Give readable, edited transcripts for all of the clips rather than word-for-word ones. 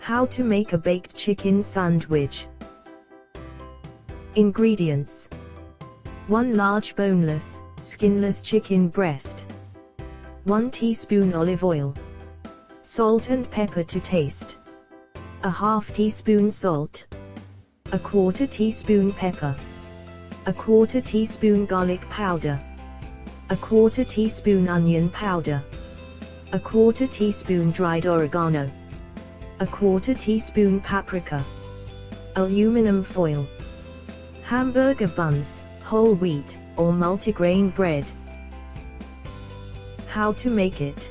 How to make a baked chicken sandwich. Ingredients: 1 large boneless, skinless chicken breast, 1 teaspoon olive oil, salt and pepper to taste, a half teaspoon salt, a quarter teaspoon pepper, a quarter teaspoon garlic powder, a quarter teaspoon onion powder, a quarter teaspoon dried oregano, a quarter teaspoon paprika, aluminum foil, Hamburger buns, whole wheat, or multigrain bread. How to make it.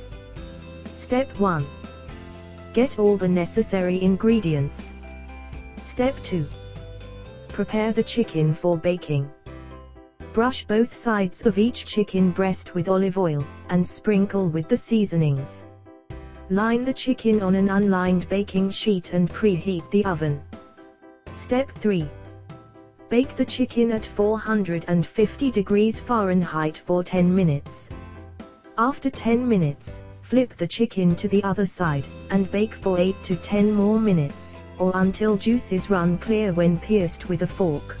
Step 1. Get all the necessary ingredients. Step 2. Prepare the chicken for baking. Brush both sides of each chicken breast with olive oil, and sprinkle with the seasonings. Line the chicken on an unlined baking sheet and preheat the oven. Step 3. Bake the chicken at 450 degrees Fahrenheit for 10 minutes. After 10 minutes, flip the chicken to the other side, and bake for 8 to 10 more minutes, or until juices run clear when pierced with a fork.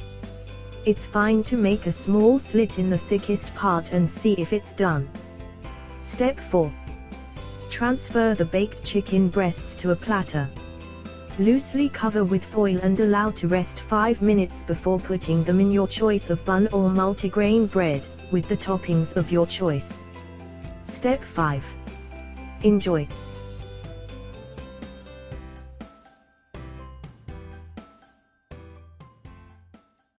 It's fine to make a small slit in the thickest part and see if it's done. Step 4. Transfer the baked chicken breasts to a platter. Loosely cover with foil and allow to rest 5 minutes before putting them in your choice of bun or multigrain bread, with the toppings of your choice. Step 5. Enjoy!